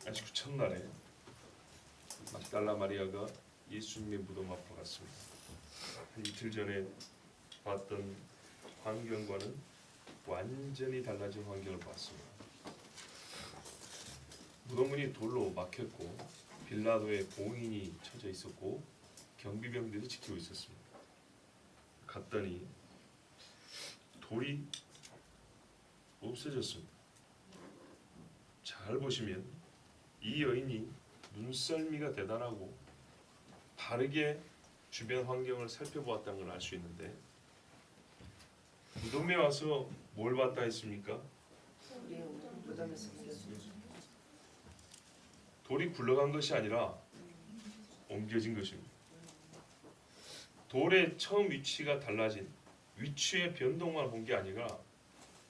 안식 후 첫날에 막달라 마리아가 예수님의 무덤 앞으로 갔습니다. 한 이틀 전에 봤던 환경과는 완전히 달라진 환경을 봤습니다. 무덤문이 돌로 막혔고 빌라도의 봉인이 쳐져 있었고 경비병들이 지키고 있었습니다. 갔더니 돌이 없어졌습니다. 잘 보시면 이 여인이 눈썰미가 대단하고 바르게 주변 환경을 살펴보았다는 걸 알 수 있는데, 무덤에 와서 뭘 봤다 했습니까? 돌이 굴러간 것이 아니라 옮겨진 것입니다. 돌의 처음 위치가 달라진 위치의 변동만 본 게 아니라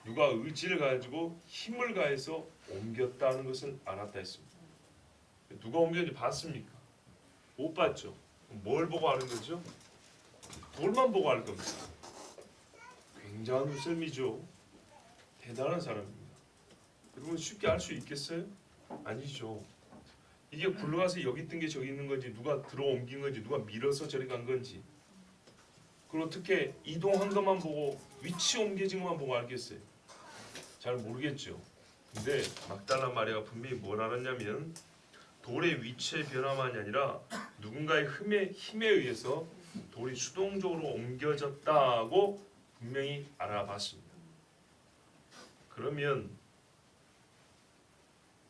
누가 의지를 가지고 힘을 가해서 옮겼다는 것을 알았다 했습니다. 누가 옮겼는지 봤습니까? 못 봤죠. 뭘 보고 아는 거죠? 돌만 보고 알 겁니다. 굉장한 눈썰미죠. 대단한 사람입니다. 여러분 쉽게 알 수 있겠어요? 아니죠. 이게 굴러가서 여기 있던 게 저기 있는 건지, 누가 들어 옮긴 건지, 누가 밀어서 저리 간 건지, 그리고 어떻게 이동한 것만 보고 위치 옮겨진 것만 보고 알겠어요? 잘 모르겠죠. 근데 막달라 마리아가 분명히 뭘 알았냐면 돌의 위치의 변화만이 아니라 누군가의 힘에 의해서 돌이 수동적으로 옮겨졌다고 분명히 알아봤습니다. 그러면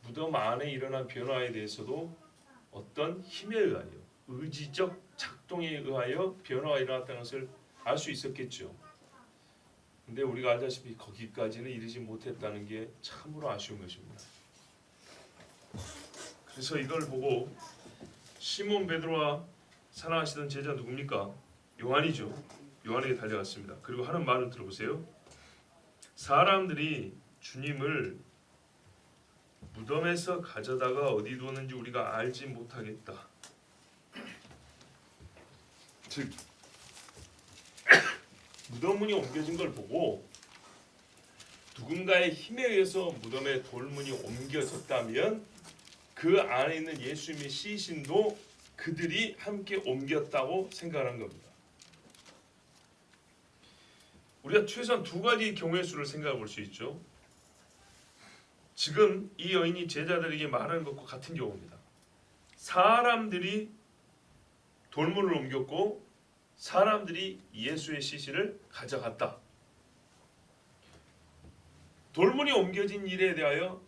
무덤 안에 일어난 변화에 대해서도 어떤 힘에 의하여, 의지적 작동에 의하여 변화가 일어났다는 것을 알 수 있었겠죠. 근데 우리가 알다시피 거기까지는 이르지 못했다는 게 참으로 아쉬운 것입니다. 그래서 이걸 보고 시몬 베드로와 사랑하시던 제자 누굽니까? 요한이죠. 요한에게 달려갔습니다. 그리고 하는 말을 들어보세요. 사람들이 주님을 무덤에서 가져다가 어디 두었는지 우리가 알지 못하겠다. 즉 무덤문이 옮겨진 걸 보고 누군가의 힘에 의해서 무덤의 돌문이 옮겨졌다면 그 안에 있는 예수님의 시신도 그들이 함께 옮겼다고 생각하는 겁니다. 우리가 최소한 두 가지 경우의 수를 생각해 볼 수 있죠. 지금 이 여인이 제자들에게 말하는 것과 같은 경우입니다. 사람들이 돌문을 옮겼고 사람들이 예수의 시신을 가져갔다. 돌문이 옮겨진 일에 대하여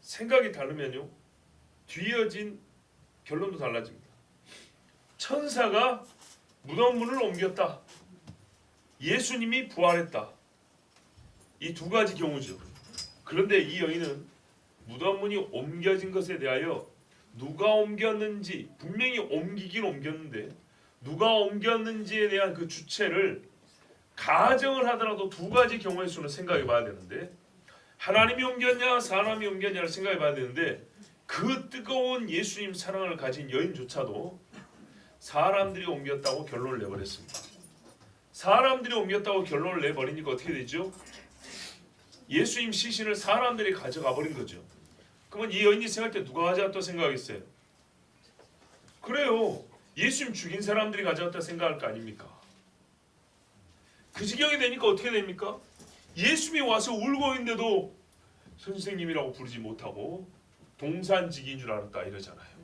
생각이 다르면요, 뒤이어진 결론도 달라집니다. 천사가 무덤문을 옮겼다. 예수님이 부활했다. 이 두 가지 경우죠. 그런데 이 여인은 무덤문이 옮겨진 것에 대하여 누가 옮겼는지, 분명히 옮기긴 옮겼는데 누가 옮겼는지에 대한 그 주체를 가정을 하더라도 두 가지 경우의 수는 생각해 봐야 되는데, 하나님이 옮겼냐 사람이 옮겼냐를 생각해 봐야 되는데, 그 뜨거운 예수님 사랑을 가진 여인조차도 사람들이 옮겼다고 결론을 내버렸습니다. 사람들이 옮겼다고 결론을 내버리니까 어떻게 되죠? 예수님 시신을 사람들이 가져가 버린 거죠. 그러면 이 여인이 생각할 때 누가 가져갔다고 생각하겠어요? 그래요. 예수님 죽인 사람들이 가져갔다 생각할 거 아닙니까? 그 지경이 되니까 어떻게 됩니까? 예수님이 와서 울고 있는데도 선생님이라고 부르지 못하고 동산직인 줄 알았다 이러잖아요.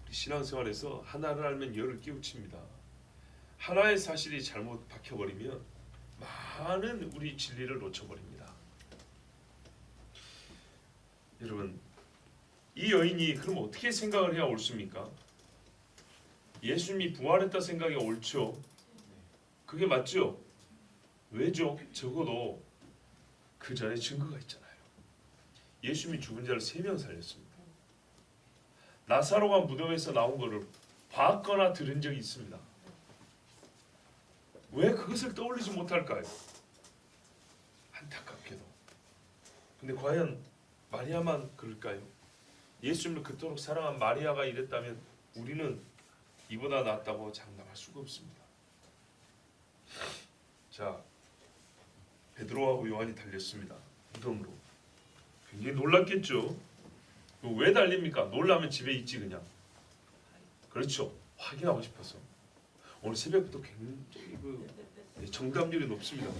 우리 신앙생활에서 하나를 알면 열을 끼우칩니다. 하나의 사실이 잘못 박혀버리면 많은 우리 진리를 놓쳐버립니다. 여러분, 이 여인이 그럼 어떻게 생각을 해야 옳습니까? 예수님이 부활했다 생각이 옳죠. 그게 맞죠? 왜죠? 적어도 그 전에 증거가 있잖아요. 예수님이 죽은 자를 3명 살렸습니다. 나사로가 무덤에서 나온 것을 봤거나 들은 적이 있습니다. 왜 그것을 떠올리지 못할까요? 안타깝게도. 근데 과연 마리아만 그럴까요? 예수님을 그토록 사랑한 마리아가 이랬다면 우리는 이보다 낫다고 장담할 수가 없습니다. 자, 베드로하고 요한이 달렸습니다. 무덤으로. 굉장히 놀랐겠죠. 왜 달립니까? 놀라면 집에 있지 그냥. 그렇죠. 확인하고 싶어서. 오늘 새벽부터 굉장히 정답률이 높습니다.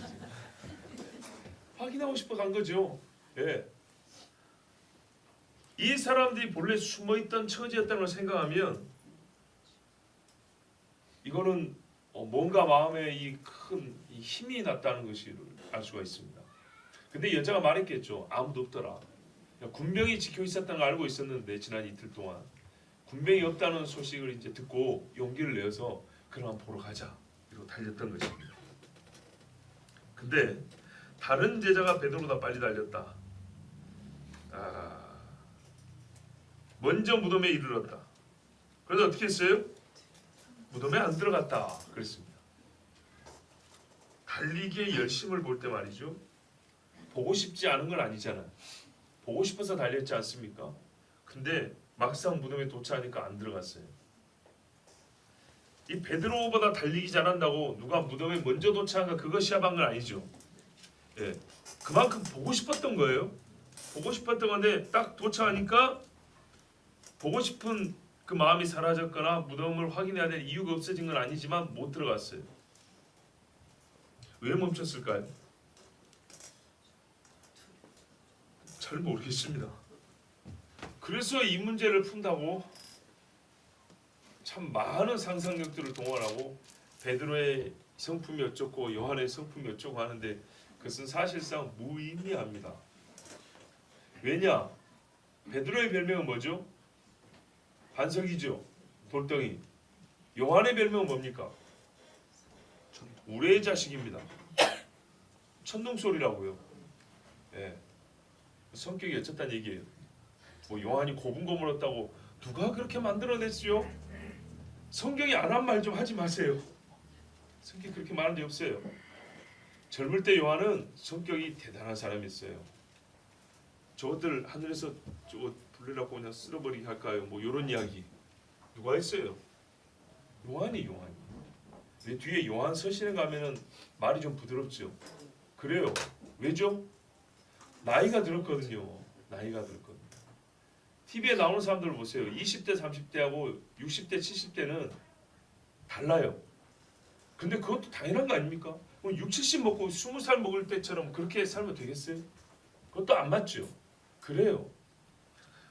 확인하고 싶어 간 거죠. 예. 이 사람들이 본래 숨어있던 처지였다는 걸 생각하면 이거는 뭔가 마음에 이 큰 힘이 났다는 것을 알 수가 있습니다. 근데 여자가 말했겠죠. 아무도 없더라. 군병이 지켜 있었다는 걸 알고 있었는데 지난 이틀 동안 군병이 없다는 소식을 이제 듣고 용기를 내어서 그럼 보러 가자 이러고 달렸던 것입니다. 근데 다른 제자가 베드로보다 빨리 달렸다. 먼저 무덤에 이르렀다. 그래서 어떻게 했어요? 무덤에 안 들어갔다 그랬습니다. 달리기의 열심을 볼 때 말이죠. 보고 싶지 않은 건 아니잖아요. 보고 싶어서 달렸지 않습니까? 근데 막상 무덤에 도착하니까 안 들어갔어요. 이 베드로보다 달리기 잘한다고 누가 무덤에 먼저 도착한가 그거 시합한 건 아니죠. 예, 그만큼 보고 싶었던 거예요. 보고 싶었던 건데 딱 도착하니까 보고 싶은 그 마음이 사라졌거나 무덤을 확인해야 될 이유가 없어진 건 아니지만 못 들어갔어요. 왜 멈췄을까요? 잘 모르겠습니다. 그래서 이 문제를 푼다고 참 많은 상상력들을 동원하고 베드로의 성품이 어쩌고 요한의 성품이 어쩌고 하는데 그것은 사실상 무의미합니다. 왜냐? 베드로의 별명은 뭐죠? 반석이죠. 돌덩이. 요한의 별명은 뭡니까? 우레의 자식입니다. 천둥소리라고요. 예. 성격이 어쨌다는 얘기예요. 뭐 요한이 고분고물었다고 누가 그렇게 만들어냈지요? 성경이 안 한 말 좀 하지 마세요. 성경이 그렇게 말한 데 없어요. 젊을 때 요한은 성격이 대단한 사람이었어요. 저것들 하늘에서 저거 불리라고 그냥 쓸어버리게 할까요? 뭐 이런 이야기 누가 했어요? 요한이. 내 뒤에 요한 서신에 가면은 말이 좀 부드럽죠. 그래요. 왜죠? 나이가 들었거든요. TV에 나오는 사람들 보세요. 20대, 30대하고 60대, 70대는 달라요. 근데 그것도 당연한 거 아닙니까? 6, 70 먹고 20살 먹을 때처럼 그렇게 살면 되겠어요? 그것도 안 맞죠. 그래요.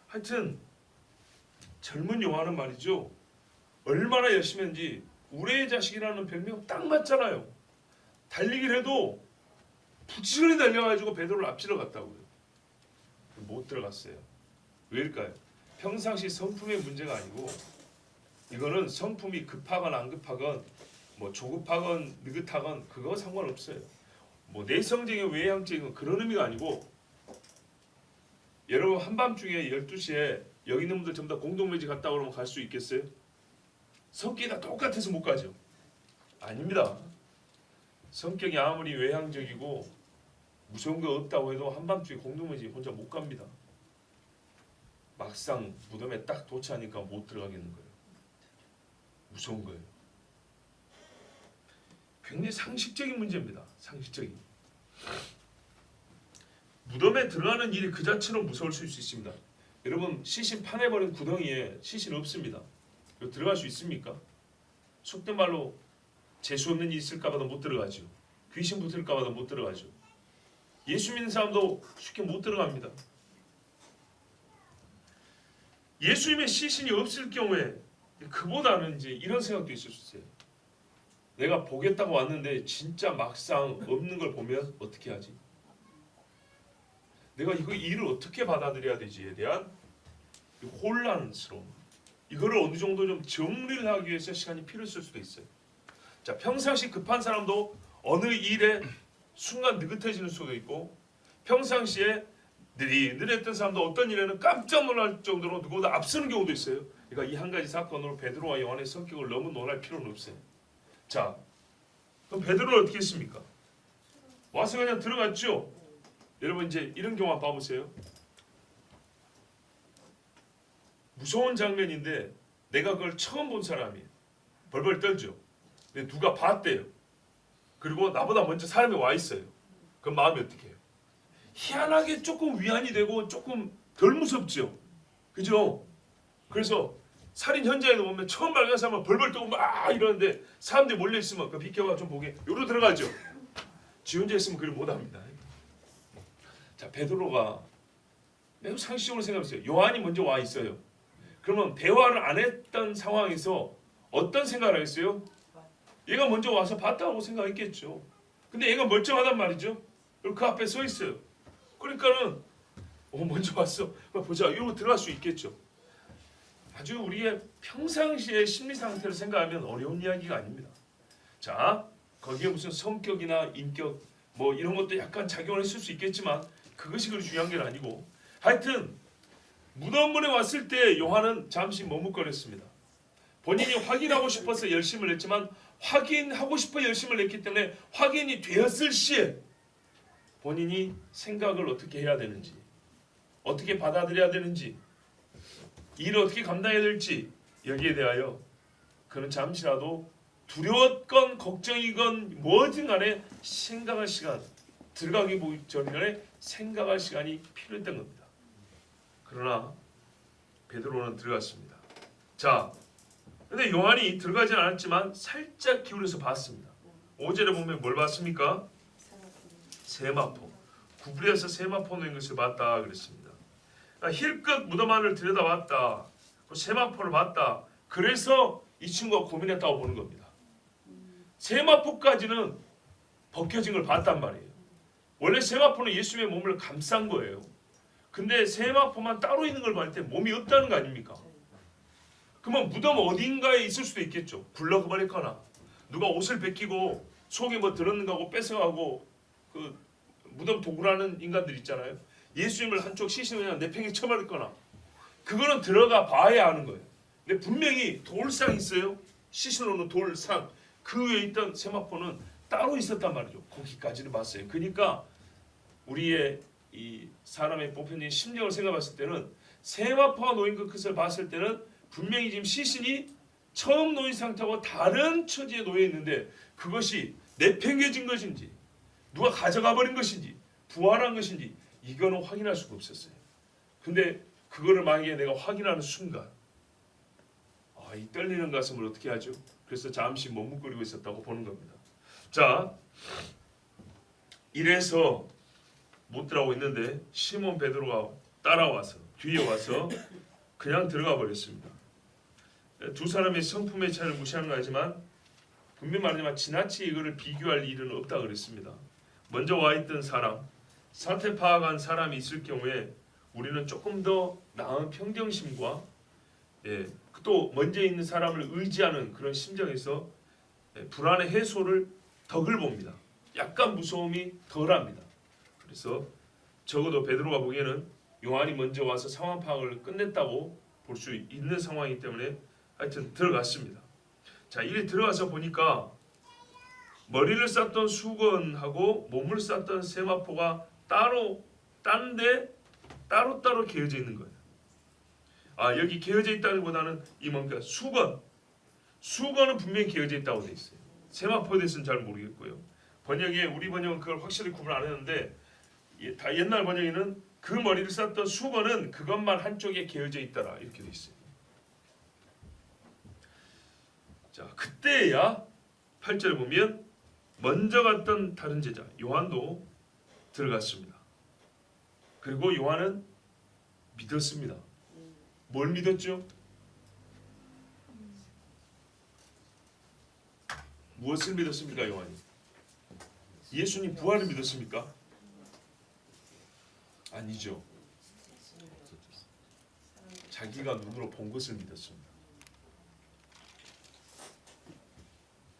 하여튼 젊은 요한은 말이죠. 얼마나 열심히 했는지 우레의 자식이라는 별명 딱 맞잖아요. 달리기를 해도 부지런히 달려가지고 베드로를 앞질러 갔다고요. 못 들어갔어요. 왜일까요? 평상시 성품의 문제가 아니고 이거는 성품이 급하건 안 급하건 뭐 조급하건 느긋하건 그거 상관없어요. 뭐 내성적인 외향적인 그런 의미가 아니고 여러분 한밤중에 12시에 여기 있는 분들 전부 다 공동묘지 갔다 오면 갈 수 있겠어요? 성격이 다 똑같아서 못 가죠. 아닙니다. 성격이 아무리 외향적이고 무서운 거 없다고 해도 한밤중에 공동묘지 혼자 못 갑니다. 막상 무덤에 딱 도착하니까 못 들어가겠는 거예요. 무서운 거예요. 굉장히 상식적인 문제입니다. 상식적인. 무덤에 들어가는 일이 그 자체로 무서울 수 있습니다. 여러분 시신 파내버린 구덩이에 시신 없습니다. 들어갈 수 있습니까? 속된 말로 재수 없는 일이 있을까 봐도 못 들어가죠. 귀신 붙을까 봐도 못 들어가죠. 예수 믿는 사람도 쉽게 못 들어갑니다. 예수님의 시신이 없을 경우에 그보다는 이제 이런 생각도 있을 수 있어요. 내가 보겠다고 왔는데 진짜 막상 없는 걸 보면 어떻게 하지? 내가 이거 일을 어떻게 받아들여야 되지에 대한 혼란스러움. 이거를 어느 정도 좀 정리를 하기 위해서 시간이 필요했을 수도 있어요. 자, 평상시 급한 사람도 어느 일에 순간 느긋해지는 수도 있고 평상시에 느릿느릿했던 사람도 어떤 일에는 깜짝 놀랄 정도로 누구보다 앞서는 경우도 있어요. 그러니까 이 한 가지 사건으로 베드로와 요한의 성격을 너무 논할 필요는 없어요. 자, 그럼 베드로는 어떻게 했습니까? 와서 그냥 들어갔죠. 여러분 이제 이런 경우 한번 봐보세요. 무서운 장면인데 내가 그걸 처음 본 사람이에요. 벌벌 떨죠. 근데 누가 봤대요. 그리고 나보다 먼저 사람이 와 있어요. 그럼 마음이 어떻게 해요? 희한하게 조금 위안이 되고 조금 덜 무섭죠. 그죠? 그래서 살인 현장에도 보면 처음 발견한 사람은 벌벌 떠고 막 이러는데 사람들이 몰려 있으면 그 비켜봐 좀 보게 요로 들어가죠. 지 혼자 있으면 그걸 못합니다. 자, 베드로가 매우 상식적으로 생각했어요. 요한이 먼저 와 있어요. 그러면 대화를 안 했던 상황에서 어떤 생각을 하겠어요? 얘가 먼저 와서 봤다고 생각했겠죠. 근데 얘가 멀쩡하단 말이죠. 그리고 그 앞에 서 있어요. 그러니까는 먼저 왔어. 보자. 이러고 들어갈 수 있겠죠. 아주 우리의 평상시의 심리 상태를 생각하면 어려운 이야기가 아닙니다. 자, 거기에 무슨 성격이나 인격 뭐 이런 것도 약간 작용을 했을 수 있겠지만 그것이 그리 중요한 게 아니고 하여튼 무덤문에 왔을 때 요한은 잠시 머뭇거렸습니다. 본인이 확인하고 싶어서 열심을 냈지만 확인하고 싶어 열심을 냈기 때문에 확인이 되었을 시에 본인이 생각을 어떻게 해야 되는지 어떻게 받아들여야 되는지 일을 어떻게 감당해야 될지 여기에 대하여 그는 잠시라도 두려웠건 걱정이건 뭐든 간에 생각할 시간 들어가기 전에 생각할 시간이 필요했던 겁니다. 그러나 베드로는 들어갔습니다. 자, 근데 요한이 들어가진 않았지만 살짝 기울여서 봤습니다. 5절에 보면 뭘 봤습니까? 세마포. 구부려서 세마포 놓인 것을 봤다 그랬습니다. 그러니까 힐끗 무덤 안을 들여다봤다. 세마포를 봤다. 그래서 이 친구가 고민했다고 보는 겁니다. 세마포까지는 벗겨진 걸 봤단 말이에요. 원래 세마포는 예수님의 몸을 감싼 거예요. 근데 세마포만 따로 있는 걸 볼 때 몸이 없다는 거 아닙니까? 그러면 무덤 어딘가에 있을 수도 있겠죠. 굴러버렸거나 누가 옷을 벗기고 속에 뭐 들었는가 하고 뺏어가고 그 무덤 도구라는 인간들 있잖아요. 예수님을 한쪽 시신을 그냥 내팽개 쳐버렸거나 그거는 들어가 봐야 하는 거예요. 근데 분명히 돌상 있어요. 시신으로는 돌상 그 위에 있던 세마포는 따로 있었단 말이죠. 거기까지는 봤어요. 그러니까 우리의 이 사람의 보편적인 심령을 생각했을 때는 세마포가 놓인 것을 봤을 때는 분명히 지금 시신이 처음 놓인 상태하고 다른 처지에 놓여 있는데 그것이 내팽개진 것인지 누가 가져가 버린 것인지 부활한 것인지 이거는 확인할 수가 없었어요. 근데 그거를 만약에 내가 확인하는 순간 이 떨리는 가슴을 어떻게 하죠? 그래서 잠시 머뭇거리고 있었다고 보는 겁니다. 자, 이래서 못 들어가고 있는데 시몬 베드로가 따라와서 뒤에 와서 그냥 들어가 버렸습니다. 두 사람의 성품의 차이를 무시하는 거 아니지만 분명히 말하지만 지나치 이거를 비교할 일은 없다 그랬습니다. 먼저 와 있던 사람, 사태 파악한 사람이 있을 경우에 우리는 조금 더 나은 평정심과 또 먼저 있는 사람을 의지하는 그런 심정에서 불안의 해소를 덕을 봅니다. 약간 무서움이 덜합니다. 그래서 적어도 베드로가 보기에는 요한이 먼저 와서 상황 파악을 끝냈다고 볼 수 있는 상황이기 때문에 하여튼 들어갔습니다. 자, 이리 들어가서 보니까 머리를 쌌던 수건하고 몸을 쌌던 세마포가 딴데 따로따로 개어져 있는 거예요. 여기 개어져 있다기보다는 이 뭔가 수건은 분명히 개어져 있다고 돼 있어요. 세마포에 대해서는 잘 모르겠고요. 번역에 우리 번역은 그걸 확실히 구분 안 했는데 다 옛날 번역에는 그 머리를 쌌던 수건은 그것만 한쪽에 개어져 있더라 이렇게 돼 있어요. 자, 그때야 8절에 보면 먼저 갔던 다른 제자 요한도 들어갔습니다. 그리고 요한은 믿었습니다. 뭘 믿었죠? 무엇을 믿었습니까, 요한이? 예수님 부활을 믿었습니까? 아니죠. 자기가 눈으로 본 것을 믿었습니다.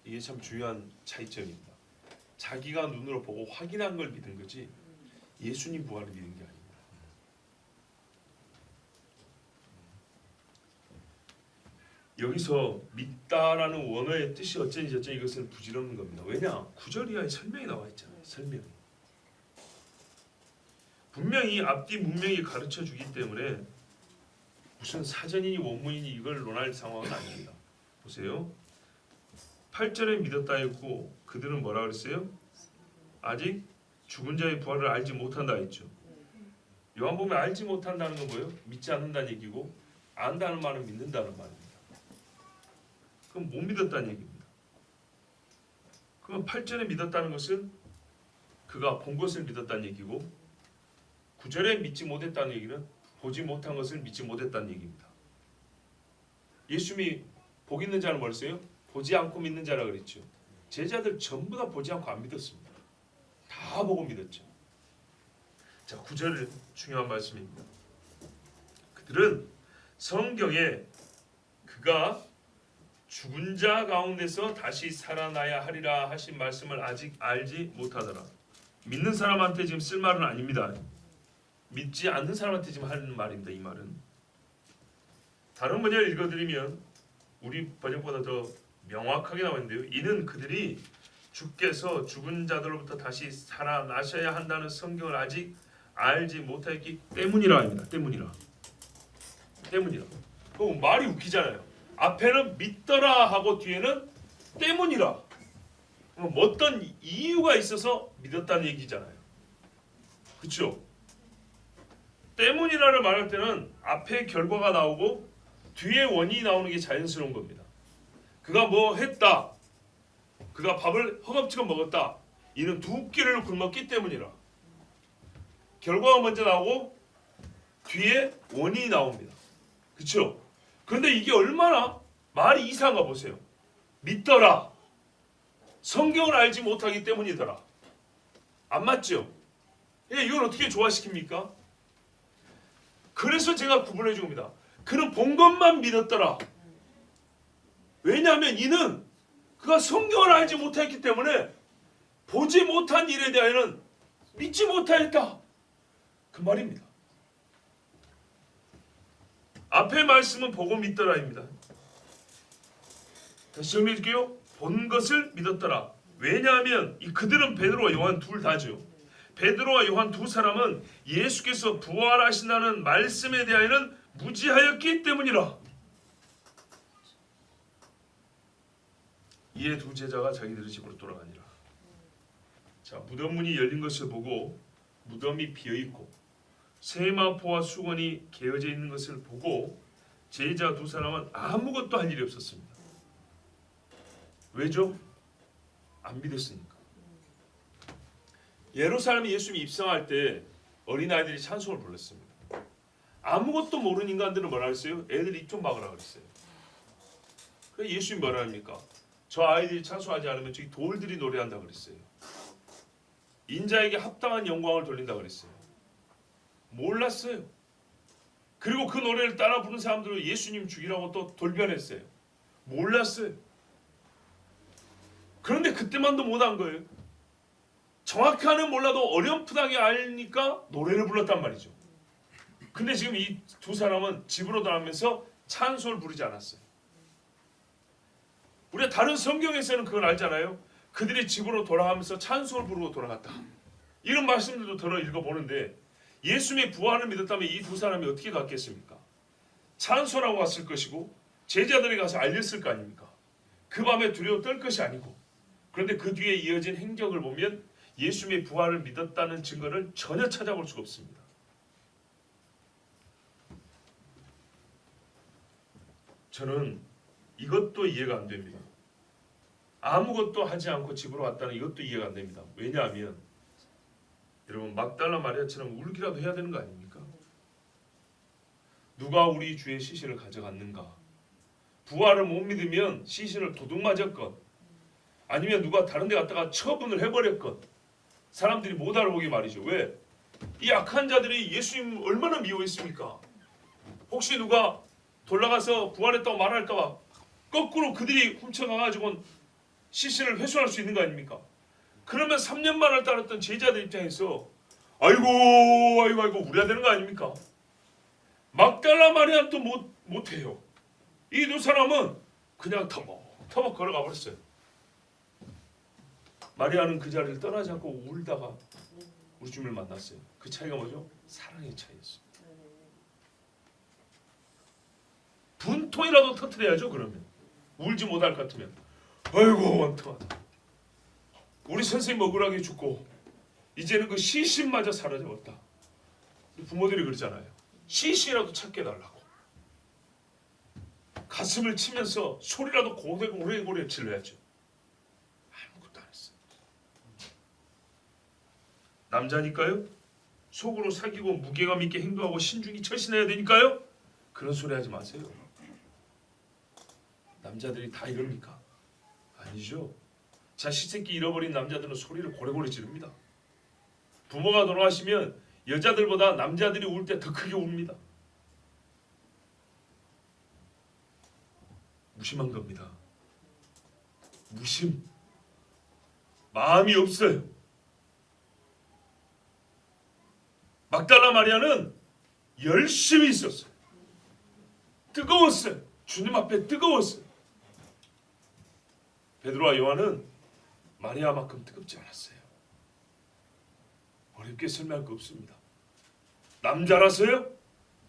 이게 참 중요한 차이점입니다. 자기가 눈으로 보고 확인한 걸 믿은 거지 예수님 부활을 믿은 게 아닙니다. 여기서 믿다라는 원어의 뜻이 어쩐지 저쩐지 이것은 부질없는 겁니다. 왜냐? 9절 이하에 설명이 나와 있잖아요. 설명이. 분명히 앞뒤 문명이 가르쳐 주기 때문에 무슨 사전이니 원문이니 이걸 논할 상황은 아닙니다. 보세요. 8절에 믿었다 했고 그들은 뭐라 그랬어요? 아직 죽은 자의 부활을 알지 못한다 했죠. 요한복음에 알지 못한다는 건 뭐예요? 믿지 않는다는 얘기고, 안다는 말은 믿는다는 말입니다. 그럼 못 믿었다는 얘기입니다. 그럼 8절에 믿었다는 것은 그가 본 것을 믿었다는 얘기고, 9절에 믿지 못했다는 얘기는 보지 못한 것을 믿지 못했다는 얘기입니다. 예수님이 복 있는 자는 뭐랬어요? 보지 않고 믿는 자라 그랬죠. 제자들 전부 다 보지 않고 안 믿었습니다. 다 보고 믿었죠. 자, 9절 중요한 말씀입니다. 그들은 성경에 그가 죽은 자 가운데서 다시 살아나야 하리라 하신 말씀을 아직 알지 못하더라. 믿는 사람한테 지금 쓸 말은 아닙니다. 믿지 않는 사람한테 지금 하는 말입니다. 이 말은. 다른 번역을 읽어드리면 우리 번역보다 더 명확하게 나와 있는데요. 이는 그들이 주께서 죽은 자들로부터 다시 살아나셔야 한다는 성경을 아직 알지 못했기 때문이라 합니다. 때문이라. 그럼 말이 웃기잖아요. 앞에는 믿더라 하고 뒤에는 때문이라. 그럼 어떤 이유가 있어서 믿었다는 얘기잖아요. 그렇죠? 때문이라를 말할 때는 앞에 결과가 나오고 뒤에 원인이 나오는 게 자연스러운 겁니다. 그가 뭐 했다. 그가 밥을 허겁지겁 먹었다. 이는 두 끼를 굶었기 때문이라. 결과가 먼저 나오고 뒤에 원인이 나옵니다. 그렇죠? 그런데 이게 얼마나 말이 이상한가 보세요. 믿더라. 성경을 알지 못하기 때문이더라. 안 맞죠? 이걸 어떻게 조화시킵니까? 그래서 제가 구분해 줍니다. 그는 본 것만 믿었더라. 왜냐하면 이는 그가 성경을 알지 못했기 때문에 보지 못한 일에 대하여는 믿지 못하였다. 그 말입니다. 앞의 말씀은 보고 믿더라입니다. 다시 정리해줄게요. 본 것을 믿었더라. 왜냐하면 이 그들은 베드로와 요한 둘 다죠. 베드로와 요한 두 사람은 예수께서 부활하신다는 말씀에 대하여는 무지하였기 때문이라. 이에 두 제자가 자기들의 집으로 돌아가니라. 자, 무덤문이 열린 것을 보고 무덤이 비어있고 세마포와 수건이 개어져 있는 것을 보고 제자 두 사람은 아무것도 할 일이 없었습니다. 왜죠? 안 믿었으니까. 예루살렘에 예수님이 입성할 때 어린아이들이 찬송을 불렀습니다. 아무것도 모르는 인간들은 뭐라 그랬어요? 애들이 입 좀 막으라 그랬어요. 그래서 예수님이 뭐라 합니까? 저 아이들이 찬송하지 않으면 저기 돌들이 노래한다 그랬어요. 인자에게 합당한 영광을 돌린다 그랬어요. 몰랐어요. 그리고 그 노래를 따라 부르는 사람들은 예수님 죽이라고 또 돌변했어요. 몰랐어요. 그런데 그때만도 못한 거예요. 정확하게는 몰라도 어렴풋하게 알니까 노래를 불렀단 말이죠. 근데 지금 이 두 사람은 집으로 돌아가면서 찬송을 부르지 않았어요. 우리가 다른 성경에서는 그걸 알잖아요. 그들이 집으로 돌아가면서 찬송을 부르고 돌아갔다. 이런 말씀들도 들어 읽어보는데 예수님의 부활을 믿었다면 이 두 사람이 어떻게 갔겠습니까? 찬송하고 갔을 것이고 제자들이 가서 알렸을 거 아닙니까? 그 밤에 두려워 떨 것이 아니고. 그런데 그 뒤에 이어진 행적을 보면 예수님의 부활을 믿었다는 증거를 전혀 찾아볼 수가 없습니다. 저는 이것도 이해가 안 됩니다. 아무것도 하지 않고 집으로 왔다는 이것도 이해가 안 됩니다. 왜냐하면 여러분 막달라 마리아처럼 울기라도 해야 되는 거 아닙니까? 누가 우리 주의 시신을 가져갔는가? 부활을 못 믿으면 시신을 도둑 맞았건 아니면 누가 다른 데 갔다가 처분을 해버렸건 사람들이 못 알아보게 말이죠. 왜? 이 악한 자들이 예수님 얼마나 미워했습니까? 혹시 누가 돌아가서 부활했다고 말할까 봐 거꾸로 그들이 훔쳐가가지고 시신을 회수할 수 있는 거 아닙니까? 그러면 3년만을 따랐던 제자들 입장에서 아이고 우려야 되는 거 아닙니까? 막달라 마리아는 또 못해요. 이 두 사람은 그냥 터벅터벅 걸어가 버렸어요. 마리아는 그 자리를 떠나지 않고 울다가 우리 주님을 만났어요. 그 차이가 뭐죠? 사랑의 차이였어요. 분통이라도 터뜨려야죠. 그러면 울지 못할 것 같으면 아이고 원통하다. 우리 선생님 억울하게 죽고 이제는 그 시신마저 사라져버렸다. 부모들이 그러잖아요. 시신이라도 찾게 해달라고. 가슴을 치면서 소리라도 고래고래 질러야죠. 아무것도 안 했어요. 남자니까요. 속으로 사귀고 무게감 있게 행동하고 신중히 처신해야 되니까요. 그런 소리 하지 마세요. 남자들이 다 이럽니까? 아니죠. 자식 새끼 잃어버린 남자들은 소리를 고래고래 지릅니다. 부모가 돌아가시면 여자들보다 남자들이 울 때 더 크게 웁니다. 무심한 겁니다. 무심. 마음이 없어요. 막달라 마리아는 열심히 있었어요. 뜨거웠어요. 주님 앞에 뜨거웠어요. 베드로와 요한은 마리아만큼 뜨겁지 않았어요. 어렵게 설명할 거 없습니다. 남자라서요?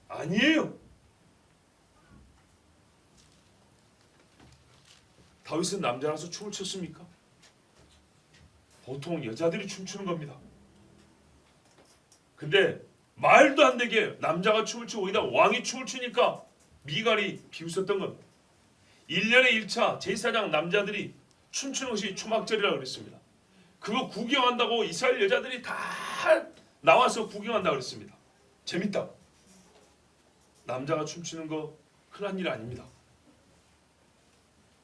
아니에요. 다윗은 남자라서 춤을 췄습니까? 보통 여자들이 춤추는 겁니다. 근데 말도 안 되게 남자가 춤을 추고 오히려 왕이 춤을 추니까 미갈이 비웃었던 겁니다. 1년에 1차 제사장 남자들이 춤추는 것이 초막절이라고 그랬습니다. 그거 구경한다고 이스라엘 여자들이 다 나와서 구경한다고 그랬습니다. 재밌다. 남자가 춤추는 거 흔한 일 아닙니다.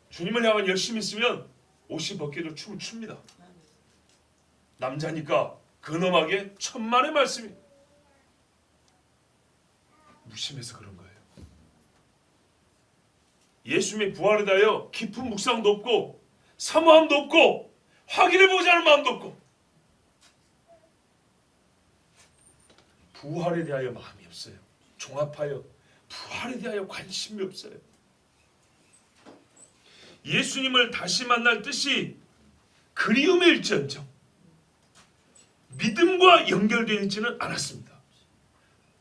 주님을 향한 열심히 있으면 옷이 벗겨도 춤을 춥니다. 남자니까 근엄하게 천만의 말씀이 무심해서 그런 거예요. 예수님의 부활에 대하여 깊은 묵상도 없고 사모함도 없고 확인해보지 않은 마음도 없고 부활에 대하여 마음이 없어요. 종합하여 부활에 대하여 관심이 없어요. 예수님을 다시 만날 뜻이 그리움일지언정 믿음과 연결되어 있지는 않았습니다.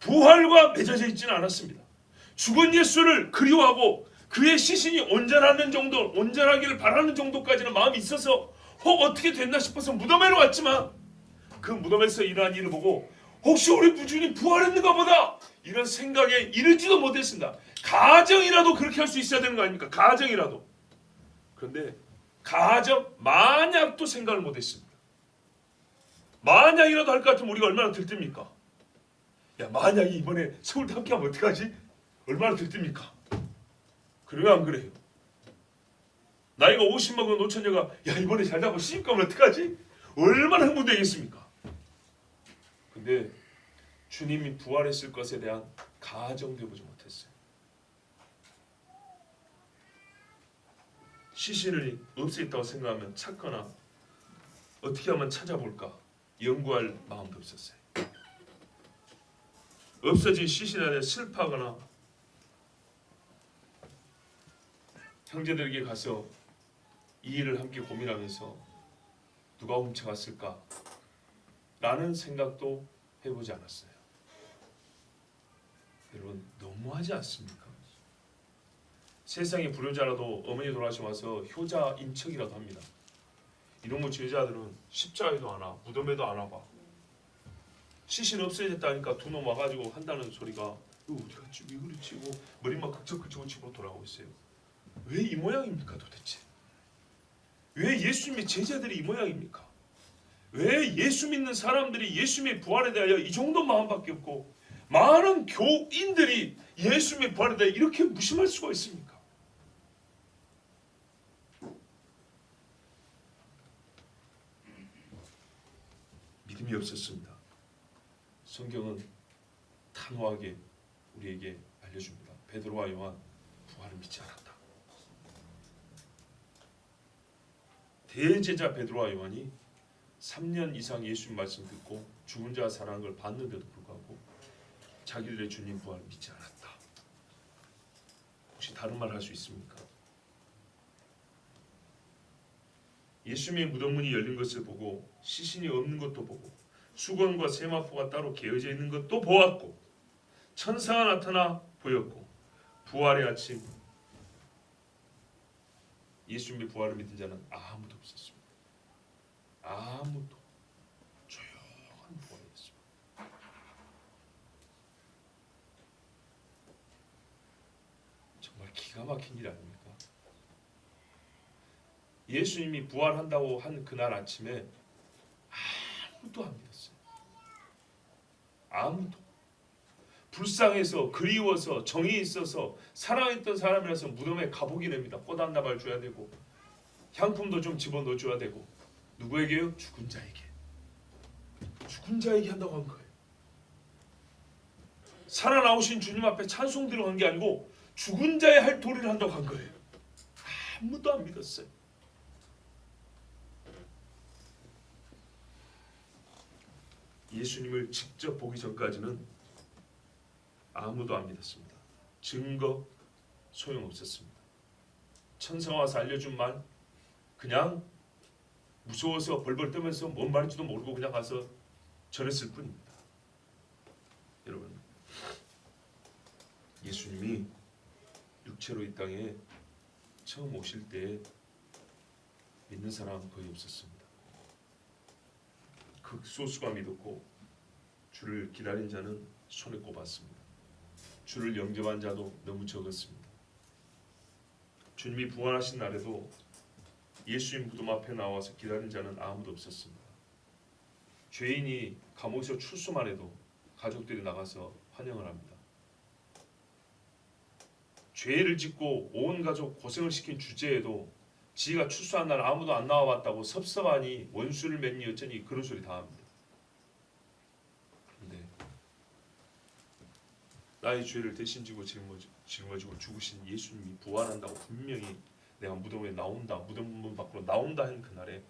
부활과 맺어져 있지는 않았습니다. 죽은 예수를 그리워하고 그의 시신이 온전하기를 바라는 정도까지는 마음이 있어서 혹 어떻게 됐나 싶어서 무덤에로 갔지만 그 무덤에서 일어난 일을 보고 혹시 우리 부주님 부활했는가 보다 이런 생각에 이르지도 못했습니다. 가정이라도 그렇게 할 수 있어야 되는 거 아닙니까? 가정이라도. 그런데 만약도 생각을 못했습니다. 만약이라도 할 것 같으면 우리가 얼마나 들뜹니까? 야, 만약에 이번에 서울대 함께하면 어떡하지? 얼마나 들뜹니까? 그래요, 안 그래요? 나이가 50 먹은 노처녀가 야, 이번에 잘 잡고 시집 가면 어떡하지? 얼마나 흥분되겠습니까? 근데 주님이 부활했을 것에 대한 가정도 해보지 못했어요. 시신을 없애있다고 생각하면 찾거나 어떻게 하면 찾아볼까 연구할 마음도 없었어요. 없어진 시신에 대해 슬퍼하거나 형제들에게 가서 이 일을 함께 고민하면서 누가 훔쳐갔을까 라는 생각도 해보지 않았어요. 여러분 너무하지 않습니까? 세상에 불효자라도 어머니 돌아가시고 와서 효자 인척이라도 합니다. 이런 여자들은 십자가에도 안 와, 무덤에도 안 와봐. 시신 없어졌다니까 두 놈 와가지고 한다는 소리가 어디 갔지? 왜 그랬지? 머리만 극적극적으로 치고 돌아오고 있어요. 왜 이 모양입니까 도대체? 왜 예수님의 제자들이 이 모양입니까? 왜 예수 믿는 사람들이 예수님의 부활에 대하여 이 정도 마음밖에 없고 많은 교인들이 예수님의 부활에 대해 이렇게 무심할 수가 있습니까? 믿음이 없었습니다. 성경은 단호하게 우리에게 알려줍니다. 베드로와 요한 부활을 믿지 않았다. 대제자 베드로와 요한이 3년 이상 예수님 말씀 듣고 죽은 자 살아난 걸 봤는데도 불구하고 자기들의 주님 부활을 믿지 않았다. 혹시 다른 말 할 수 있습니까? 예수님의 무덤문이 열린 것을 보고 시신이 없는 것도 보고 수건과 세마포가 따로 개어져 있는 것도 보았고 천사가 나타나 보였고 부활의 아침 예수님의 부활을 믿은 자는 아무도 없었습니다. 아무도. 기가 막힌 일 아닙니까? 예수님이 부활한다고 한 그날 아침에 아무도 안 믿었어요. 아무도. 불쌍해서, 그리워서, 정이 있어서, 사랑했던 사람이라서 무덤에 가보긴 합니다. 꽃 한 다발 줘야 되고 향품도 좀 집어넣어 줘야 되고. 누구에게요? 죽은 자에게. 죽은 자에게 한다고 한 거예요. 살아나오신 주님 앞에 찬송 들어간 게 아니고 죽은 자의 할 도리를 한다고 한 거예요. 아무도 안 믿었어요. 예수님을 직접 보기 전까지는 아무도 안 믿었습니다. 증거 소용없었습니다. 천사가 와서 알려준 말 그냥 무서워서 벌벌 떠면서 뭔 말인지도 모르고 그냥 가서 전했을 뿐입니다. 여러분, 예수님이 육체로 이 땅에 처음 오실 때 믿는 사람은 거의 없었습니다. 극소수가 믿었고 주를 기다린 자는 손에 꼽았습니다. 주를 영접한 자도 너무 적었습니다. 주님이 부활하신 날에도 예수님 무덤 앞에 나와서 기다린 자는 아무도 없었습니다. 죄인이 감옥에서 출소만 해도 가족들이 나가서 환영을 합니다. 죄를 짓고 온 가족 고생을 시킨 주제에도 지가 출소한 날 아무도 안 나와봤다고 섭섭하니 원수를 맺니 어쩌니 그런 소리 다 합니다. 근데 나의 죄를 대신 지고 짊어지고 죽으신 예수님이 부활한다고 분명히 내가 무덤에 나온다, 무덤 문 밖으로 나온다 한 그날에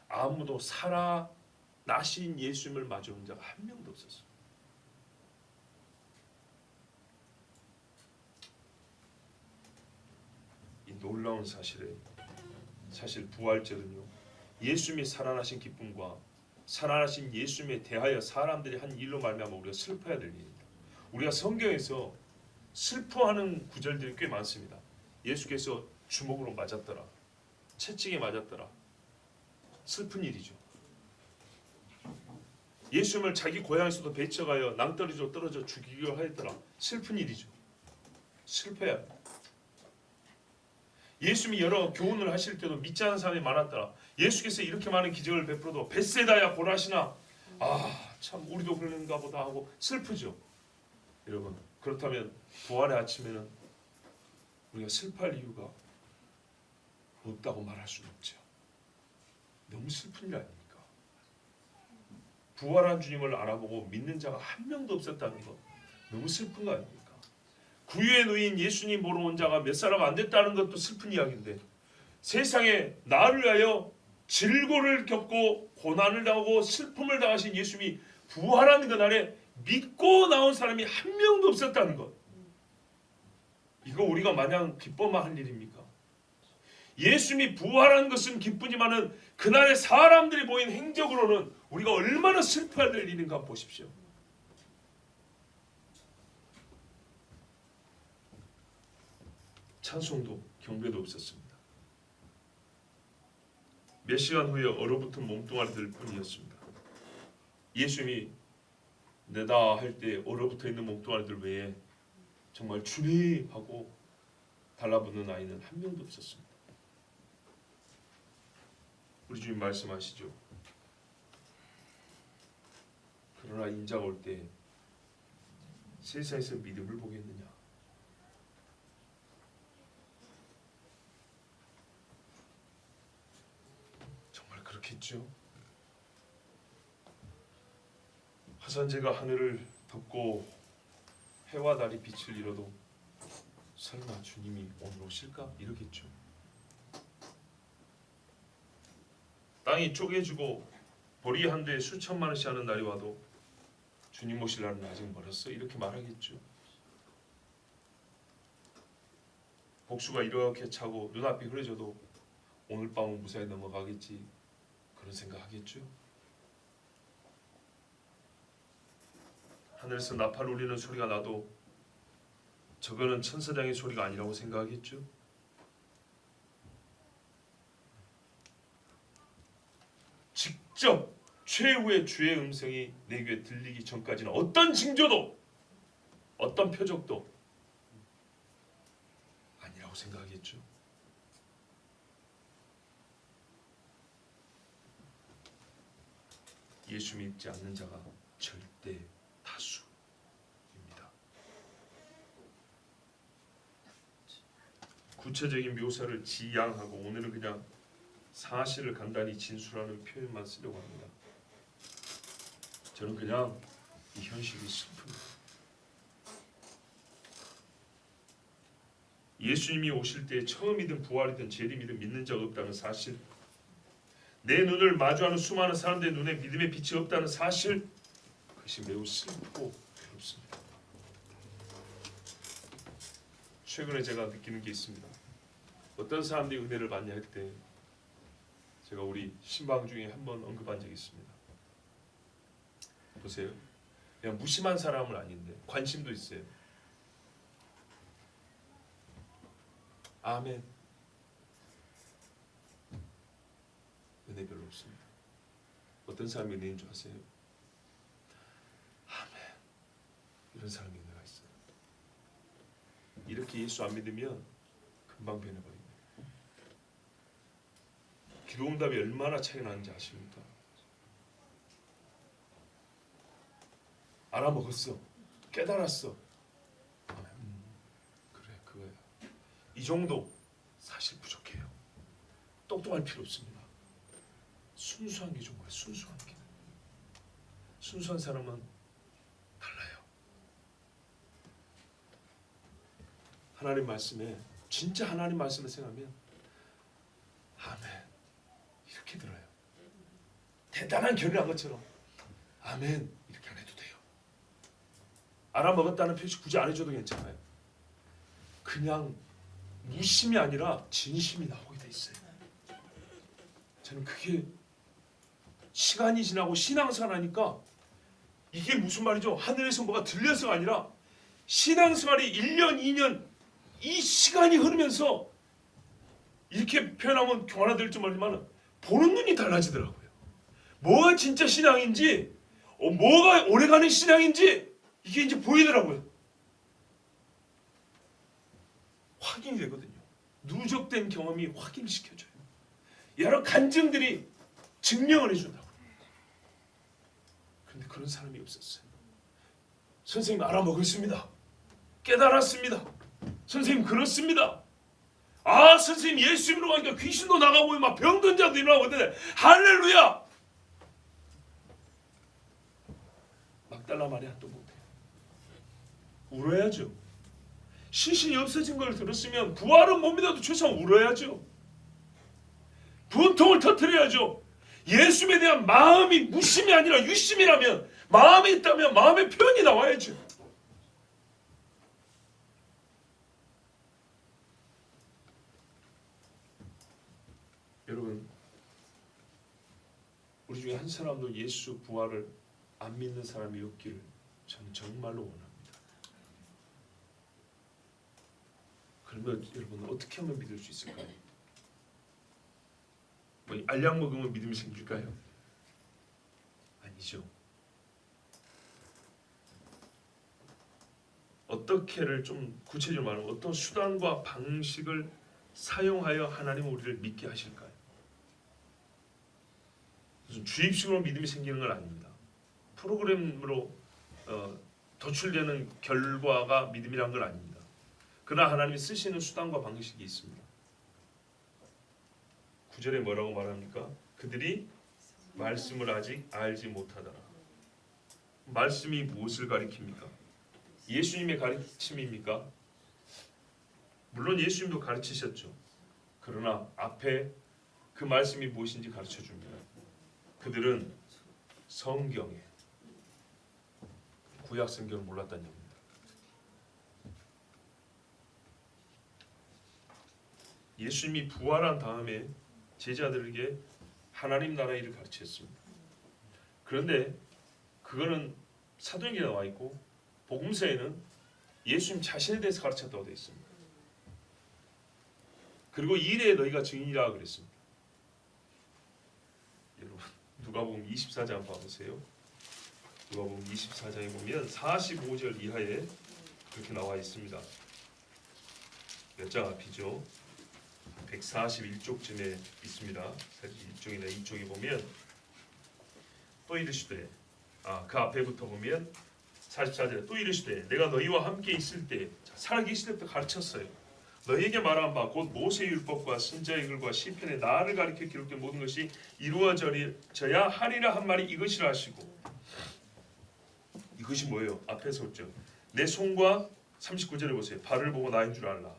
아무도 살아나신 예수님을 맞이한 자가 한 명도 없었어요. 이 놀라운 사실 부활절은요, 예수님이 살아나신 기쁨과 살아나신 예수님에 대하여 사람들이 한 일로 말미암아 우리가 슬퍼해야 될 일입니다. 우리가 성경에서 슬퍼하는 구절들이 꽤 많습니다. 예수께서 주먹으로 맞았더라, 채찍에 맞았더라. 슬픈 일이죠. 예수님을 자기 고향에서도 배척하여 낭떠러지로 떨어져 죽이려 하였더라. 슬픈 일이죠. 슬퍼야 합니다. 예수님이 여러 교훈을 하실 때도 믿지 않는 사람이 많았더라. 예수께서 이렇게 많은 기적을 베풀어도 벳세다야 고라시나, 참 우리도 그런가 보다 하고 슬프죠. 여러분, 그렇다면 부활의 아침에는 우리가 슬퍼할 이유가 없다고 말할 수는 없죠. 너무 슬픈 일 아닙니까? 부활한 주님을 알아보고 믿는 자가 한 명도 없었다는 것, 너무 슬픈 거 아닙니까? 구유에 놓인 예수님 보러 온 자가 몇 사람 안 됐다는 것도 슬픈 이야기인데, 세상에 나를 위하여 질고를 겪고 고난을 당하고 슬픔을 당하신 예수님이 부활한 그날에 믿고 나온 사람이 한 명도 없었다는 것, 이거 우리가 마냥 기뻐만 할 일입니까? 예수님이 부활한 것은 기쁘지만은 그날의 사람들이 보인 행적으로는 우리가 얼마나 슬퍼해야 될 일인가 보십시오. 찬송도 경배도 없었습니다. 몇 시간 후에 얼어붙은 몸뚱아리들 뿐이었습니다. 예수님이 내다 할 때 얼어붙어 있는 몸뚱아리들 외에 정말 주님 하고 달라붙는 아이는 한 명도 없었습니다. 우리 주님 말씀하시죠. 그러나 인자가 올 때 세상에서 믿음을 보겠느냐? 정말 그렇겠죠? 화산재가 하늘을 덮고 해와 달이 빛을 잃어도 설마 주님이 오늘 오실까? 이러겠죠. 땅이 쪼개지고 보리 한 대에 수천만 원씩 하는 날이 와도 주님 오실 날은 아직 멀었어, 이렇게 말하겠죠. 복수가 이렇게 차고 눈앞이 흐려져도 오늘 밤은 무사히 넘어가겠지, 그런 생각하겠죠. 하늘에서 나팔 울리는 소리가 나도 저거는 천사장의 소리가 아니라고 생각하겠죠. 직접 최후의 주의 음성이 내 귀에 들리기 전까지는 어떤 징조도 어떤 표적도 아니라고 라고 생각하겠죠. 예수 믿지 않는 자가 절대 다수입니다. 구체적인 묘사를 지양하고 오늘은 그냥 사실을 간단히 진술하는 표현만 쓰려고 합니다. 저는 그냥 이 현실이 슬픕니다. 예수님이 오실 때 처음이든 부활이든 재림이든 믿는 자가 없다는 사실, 내 눈을 마주하는 수많은 사람들의 눈에 믿음의 빛이 없다는 사실, 그것이 매우 슬프고 괴롭습니다. 최근에 제가 느끼는 게 있습니다. 어떤 사람들이 은혜를 받냐 할 때 제가 우리 신방 중에 한번 언급한 적이 있습니다. 보세요. 그냥 무심한 사람은 아닌데 관심도 있어요. 아멘. 은혜 별로 없습니다. 어떤 사람이 은혜인 줄 아세요? 아멘. 이런 사람이 은혜가 있어요. 이렇게 예수 안 믿으면 금방 변해버립니다. 기도응답이 얼마나 차이가 나는지 아십니까? 알아먹었어. 깨달았어. 그래, 그거야. 이 정도 사실 부족해요. 똑똑할 필요 없습니다. 순수한 게 좋은 거예요. 순수한 게. 순수한 사람은 달라요. 하나님 말씀에, 진짜 하나님 말씀을 생각하면 아멘 이렇게 들어요. 대단한 결의한 것처럼 아멘 이렇게 안 해도 돼요. 알아먹었다는 표시 굳이 안 해줘도 괜찮아요. 그냥 무심이 아니라 진심이 나오게 돼 있어요. 저는 그게 시간이 지나고 신앙생활 하니까 이게 무슨 말이죠? 하늘에서 뭐가 들려서가 아니라 신앙생활이 1년, 2년 이 시간이 흐르면서 이렇게 표현하면 교만화될 줄 모르지만 보는 눈이 달라지더라고요. 뭐가 진짜 신앙인지, 뭐가 오래가는 신앙인지 이게 이제 보이더라고요. 확인이 되거든요. 누적된 경험이 확인시켜줘요. 여러 간증들이 증명을 해준다고. 그런데 그런 사람이 없었어요. 선생님 알아먹었습니다. 깨달았습니다. 선생님 그렇습니다. 아 선생님 예수 믿으러 가니까 귀신도 나가고 막 병든 자도 일어나고 그러는데 할렐루야. 막달라 말이야 또 못해. 울어야죠. 시신이 없어진 걸 들었으면 부활은 못 믿어도 최소한 울어야죠. 분통을 터뜨려야죠. 예수에 대한 마음이 무심이 아니라 유심이라면, 마음이 있다면 마음의 표현이 나와야죠. 여러분, 우리 중에 한 사람도 예수 부활을 안 믿는 사람이 없기를 저는 정말로 원합니다. 그러면 여러분 어떻게 하면 믿을 수 있을까요? 뭐 알약 먹으면 믿음이 생길까요? 아니죠. 어떻게를 좀 구체적으로 말하면 어떤 수단과 방식을 사용하여 하나님은 우리를 믿게 하실까요? 무슨 주입식으로 믿음이 생기는 건 아닙니다. 프로그램으로 도출되는 결과가 믿음이란 건 아닙니다. 그러나 하나님이 쓰시는 수단과 방식이 있습니다. 9절에 뭐라고 말합니까? 그들이 말씀을 아직 알지 못하더라. 말씀이 무엇을 가리킵니까? 예수님의 가르침입니까? 물론 예수님도 가르치셨죠. 그러나 앞에 그 말씀이 무엇인지 가르쳐 줍니다. 그들은 성경에, 구약 성경을 몰랐다는 얘기입니다. 예수님이 부활한 다음에 제자들에게 하나님 나라 일을 가르쳤습니다. 그런데 그거는 사도행전에 나와 있고 복음서에는 예수님 자신에 대해서 가르쳤다고 되어 있습니다. 그리고 이 일에 너희가 증인이라 그랬습니다. 여러분 누가복음 24장 한번 봐보세요. 누가복음 24장에 보면 45절 이하에 그렇게 나와 있습니다. 몇 장 앞이죠. 141쪽쯤에 있습니다. 사실 1쪽이나 2쪽에 보면 또 이르시되 그 앞에부터 보면 44절에 또 이르시되 내가 너희와 함께 있을 때 살아계실 때부터 가르쳤어요. 너희에게 말한 바 곧 모세의 율법과 선지자의 글과 시편에 나를 가리켜 기록된 모든 것이 이루어져야 하리라 한 말이 이것이라 하시고 이것이 뭐예요? 앞에서 했죠. 내 손과 39절에 보세요. 발을 보고 나인 줄 알라.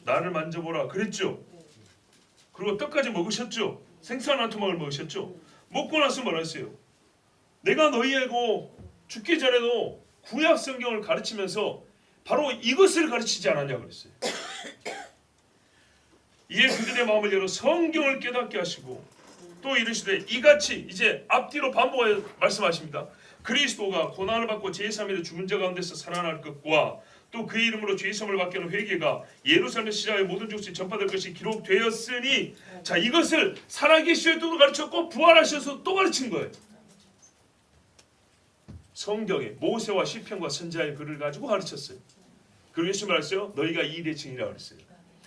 나를 만져보라 그랬죠. 그리고 떡까지 먹으셨죠. 생선 한 토막을 먹으셨죠. 먹고 나서 뭐라 했어요? 내가 너희에게 죽기 전에도 구약 성경을 가르치면서 바로 이것을 가르치지 않았냐 그랬어요. 이에 그들의 마음을 열어 성경을 깨닫게 하시고 또 이르시되 이같이 이제 앞뒤로 반복하여 말씀하십니다. 그리스도가 고난을 받고 제3일에 죽은 자 가운데서 살아날 것과 또 그의 이름으로 죄의 사함을 받게 하는 회개가 예루살렘 시장의 모든 족속에 전파될 것이 기록되었으니 자 이것을 살아계실 때도 가르쳤고 부활하셔서 또 가르친 거예요. 성경에 모세와 시편과 선지자의 글을 가지고 가르쳤어요. 그리고 예수님 말했어요. 너희가 이 일의 증인이라고 그랬어요.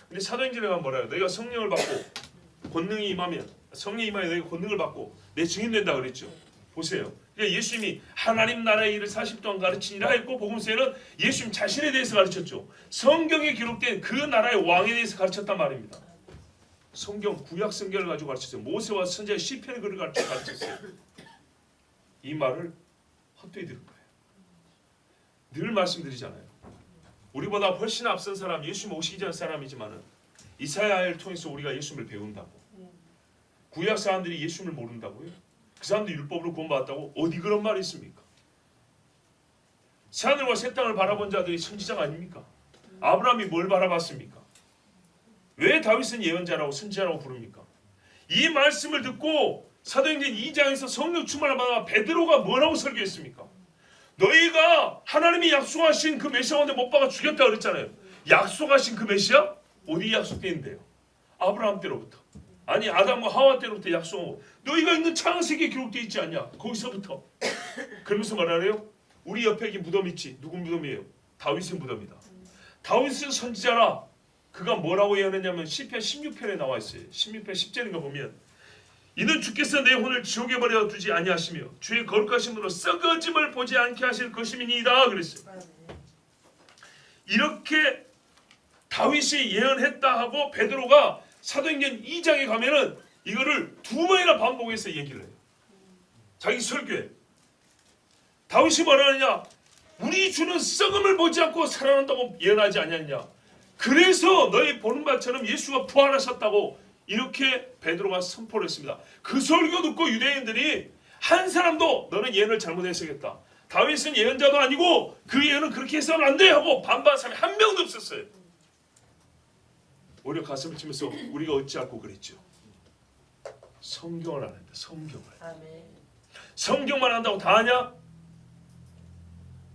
근데 사도행전에 가면 뭐라 해요? 너희가 성령을 받고 권능이 임하면 성령이 임하면 너희가 권능을 받고 내 증인 된다 그랬죠. 보세요. 그러니까 예수님이 하나님 나라의 일을 40동안 가르치니라 했고 복음서에는 예수님 자신에 대해서 가르쳤죠. 성경에 기록된 그 나라의 왕에 대해서 가르쳤단 말입니다. 성경 구약 성경을 가지고 가르쳤어요. 모세와 선지자 시편의 글을 가지고 가르쳤어요. 이 말을 헛되이 들은 거예요. 늘 말씀드리잖아요. 우리보다 훨씬 앞선 사람 예수님 오시기 전 사람이지만은 이사야를 통해서 우리가 예수님을 배운다고. 구약 사람들이 예수님을 모른다고요? 그 사람들이 율법으로 구원받았다고? 어디 그런 말이 있습니까? 새하늘과 새 땅을 바라본 자들이 선지자가 아닙니까? 아브라함이 뭘 바라봤습니까? 왜 다윗은 예언자라고 선지자라고 부릅니까? 이 말씀을 듣고 사도행전 2장에서 성령 충만을 받아 베드로가 뭐라고 설교했습니까? 너희가 하나님이 약속하신 그 메시아 가운데 못 박아 죽였다 그랬잖아요. 약속하신 그 메시아? 어디 약속되어 있는데요? 아브라함 때로부터. 아니 아담과 하와 때로부터 약속하고 너희가 있는 창세기에 기록되어 있지 않냐? 거기서부터. 그러면서 말하래요. 우리 옆에 이 무덤 있지. 누구 무덤이에요? 다윗의 무덤이다. 다윗은 선지자라. 그가 뭐라고 예언했냐면 시편 16편에 나와 있어요. 16편 10절인가 보면 이는 주께서 내 혼을 지옥에 버려 두지 아니하시며 주의 거룩하심으로 썩어짐을 보지 않게 하실 것임이니이다 그랬어요. 이렇게 다윗이 예언했다 하고 베드로가 사도행전 2장에 가면은 이거를 두 번이나 반복해서 얘기를 해요. 자기 설교에 다윗이 뭐라 하느냐? 우리 주는 썩음을 보지 않고 살아난다고 예언하지 않았냐? 그래서 너희 보는 바처럼 예수가 부활하셨다고 이렇게 베드로가 선포를 했습니다. 그 설교 듣고 유대인들이 한 사람도 너는 예언을 잘못했겠다. 다윗은 예언자도 아니고 그 예언은 그렇게 해서는 안 돼 하고 반발한 사람이 한 명도 없었어요. 오히려 가슴을 치면서 우리가 어찌하고 그랬죠. 성경을 안 한다. 성경을. 아멘. 성경만 한다고 다 하냐?